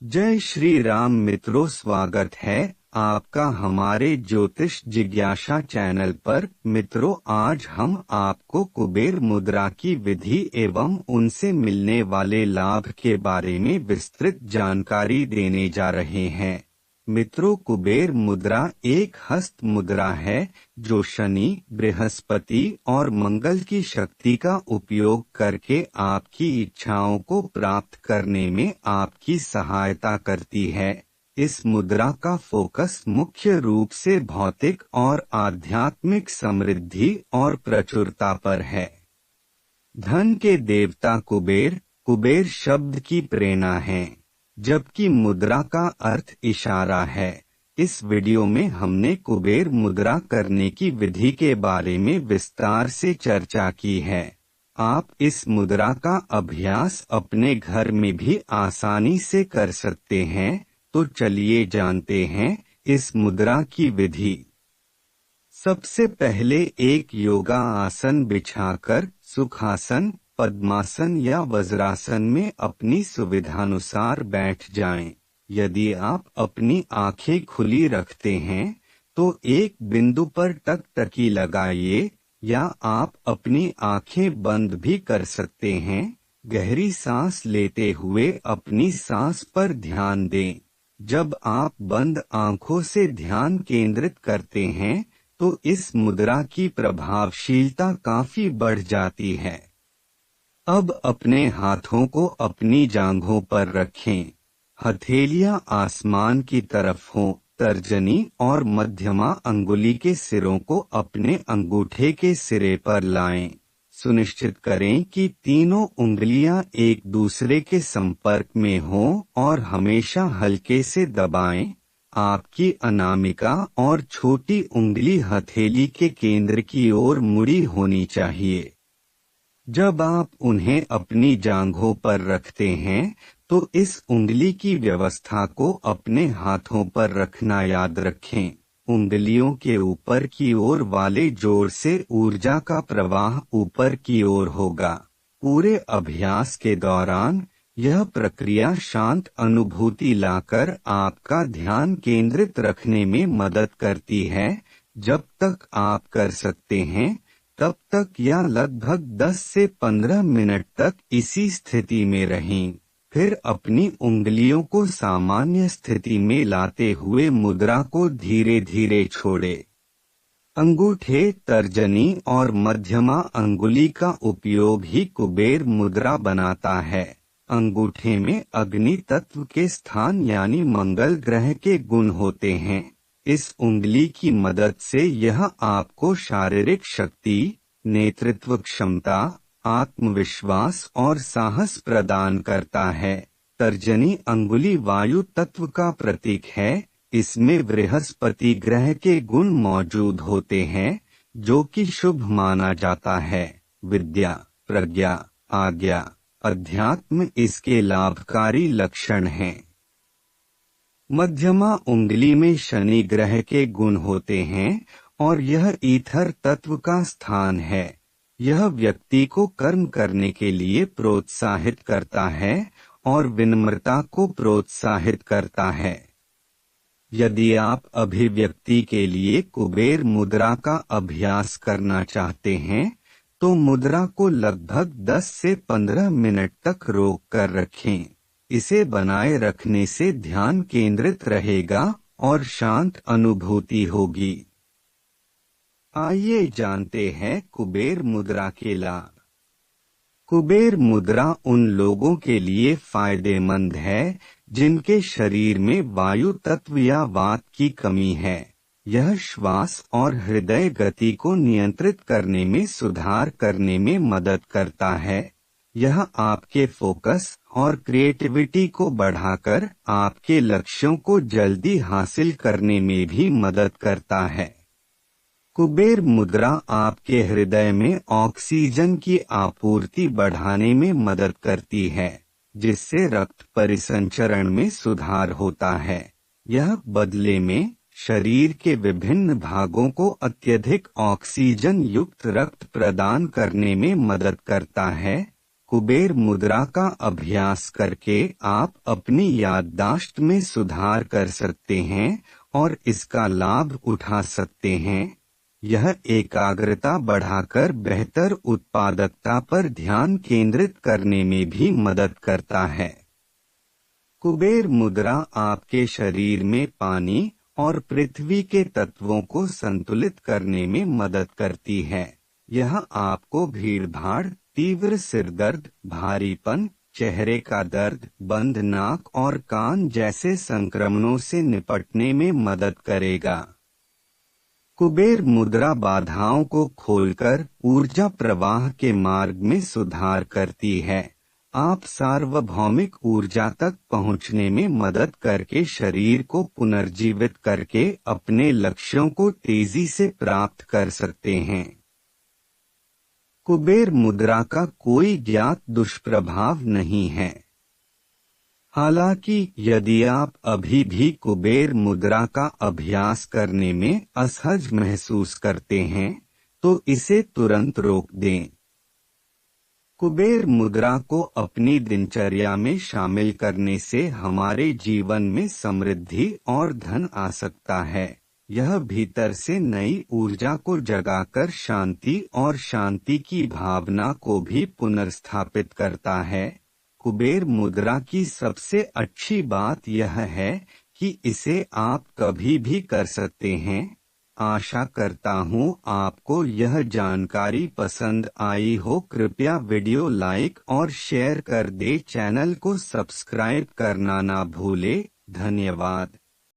जय श्री राम मित्रों, स्वागत है आपका हमारे ज्योतिष जिज्ञासा चैनल पर। मित्रों, आज हम आपको कुबेर मुद्रा की विधि एवं उनसे मिलने वाले लाभ के बारे में विस्तृत जानकारी देने जा रहे हैं। मित्रों, कुबेर मुद्रा एक हस्त मुद्रा है जो शनि, बृहस्पति और मंगल की शक्ति का उपयोग करके आपकी इच्छाओं को प्राप्त करने में आपकी सहायता करती है। इस मुद्रा का फोकस मुख्य रूप से भौतिक और आध्यात्मिक समृद्धि और प्रचुरता पर है। धन के देवता कुबेर, कुबेर शब्द की प्रेरणा है, जबकि मुद्रा का अर्थ इशारा है। इस वीडियो में हमने कुबेर मुद्रा करने की विधि के बारे में विस्तार से चर्चा की है। आप इस मुद्रा का अभ्यास अपने घर में भी आसानी से कर सकते हैं। तो चलिए जानते हैं इस मुद्रा की विधि। सबसे पहले एक योगा आसन बिछाकर सुखासन, पद्मासन या वज्रासन में अपनी सुविधानुसार बैठ जाएं। यदि आप अपनी आंखें खुली रखते हैं तो एक बिंदु पर टकटकी लगाइए, या आप अपनी आंखें बंद भी कर सकते हैं। गहरी सांस लेते हुए अपनी सांस पर ध्यान दें। जब आप बंद आंखों से ध्यान केंद्रित करते हैं तो इस मुद्रा की प्रभावशीलता काफी बढ़ जाती है। अब अपने हाथों को अपनी जांघों पर रखें। हथेलियां आसमान की तरफ हों। तर्जनी और मध्यमा अंगुली के सिरों को अपने अंगूठे के सिरे पर लाएं। सुनिश्चित करें कि तीनों उंगलियां एक दूसरे के संपर्क में हों और हमेशा हल्के से दबाएं। आपकी अनामिका और छोटी उंगली हथेली के केंद्र की ओर मुड़ी होनी चाहिए। जब आप उन्हें अपनी जांघों पर रखते हैं तो इस उंगली की व्यवस्था को अपने हाथों पर रखना याद रखें। उंगलियों के ऊपर की ओर वाले जोर से ऊर्जा का प्रवाह ऊपर की ओर होगा। पूरे अभ्यास के दौरान यह प्रक्रिया शांत अनुभूति लाकर आपका ध्यान केंद्रित रखने में मदद करती है। जब तक आप कर सकते हैं तब तक या लगभग 10 से 15 मिनट तक इसी स्थिति में रहें। फिर अपनी उंगलियों को सामान्य स्थिति में लाते हुए मुद्रा को धीरे धीरे छोड़ें। अंगूठे, तर्जनी और मध्यमा अंगुली का उपयोग ही कुबेर मुद्रा बनाता है। अंगूठे में अग्नि तत्व के स्थान यानी मंगल ग्रह के गुण होते हैं। इस उंगली की मदद से यह आपको शारीरिक शक्ति, नेतृत्व क्षमता, आत्मविश्वास और साहस प्रदान करता है। तर्जनी अंगुली वायु तत्व का प्रतीक है। इसमें बृहस्पति ग्रह के गुण मौजूद होते हैं, जो कि शुभ माना जाता है। विद्या, प्रज्ञा, आज्ञा, अध्यात्म इसके लाभकारी लक्षण हैं। मध्यमा उंगली में शनि ग्रह के गुण होते हैं और यह ईथर तत्व का स्थान है। यह व्यक्ति को कर्म करने के लिए प्रोत्साहित करता है और विनम्रता को प्रोत्साहित करता है। यदि आप अभिव्यक्ति के लिए कुबेर मुद्रा का अभ्यास करना चाहते हैं तो मुद्रा को लगभग 10 से 15 मिनट तक रोक कर रखें। इसे बनाए रखने से ध्यान केंद्रित रहेगा और शांत अनुभूति होगी। आइए जानते हैं कुबेर मुद्रा के लाभ। कुबेर मुद्रा उन लोगों के लिए फायदेमंद है जिनके शरीर में वायु तत्व या वात की कमी है। यह श्वास और हृदय गति को नियंत्रित करने में सुधार करने में मदद करता है। यह आपके फोकस और क्रिएटिविटी को बढ़ाकर आपके लक्ष्यों को जल्दी हासिल करने में भी मदद करता है। कुबेर मुद्रा आपके हृदय में ऑक्सीजन की आपूर्ति बढ़ाने में मदद करती है, जिससे रक्त परिसंचरण में सुधार होता है। यह बदले में शरीर के विभिन्न भागों को अत्यधिक ऑक्सीजन युक्त रक्त प्रदान करने में मदद करता है। कुबेर मुद्रा का अभ्यास करके आप अपनी याददाश्त में सुधार कर सकते हैं और इसका लाभ उठा सकते हैं। यह एकाग्रता बढ़ाकर बेहतर उत्पादकता पर ध्यान केंद्रित करने में भी मदद करता है। कुबेर मुद्रा आपके शरीर में पानी और पृथ्वी के तत्वों को संतुलित करने में मदद करती है। यह आपको भीड़-भाड़, तीव्र सिरदर्द, भारीपन, चेहरे का दर्द, बंद नाक और कान जैसे संक्रमणों से निपटने में मदद करेगा। कुबेर मुद्रा बाधाओं को खोलकर ऊर्जा प्रवाह के मार्ग में सुधार करती है। आप सार्वभौमिक ऊर्जा तक पहुंचने में मदद करके शरीर को पुनर्जीवित करके अपने लक्ष्यों को तेजी से प्राप्त कर सकते हैं। कुबेर मुद्रा का कोई ज्ञात दुष्प्रभाव नहीं है। हालांकि यदि आप अभी भी कुबेर मुद्रा का अभ्यास करने में असहज महसूस करते हैं, तो इसे तुरंत रोक दें। कुबेर मुद्रा को अपनी दिनचर्या में शामिल करने से हमारे जीवन में समृद्धि और धन आ सकता है। यह भीतर से नई ऊर्जा को जगाकर शांति और शांति की भावना को भी पुनर्स्थापित करता है। कुबेर मुद्रा की सबसे अच्छी बात यह है कि इसे आप कभी भी कर सकते हैं। आशा करता हूँ आपको यह जानकारी पसंद आई हो। कृपया वीडियो लाइक और शेयर कर दे। चैनल को सब्सक्राइब करना ना भूले। धन्यवाद।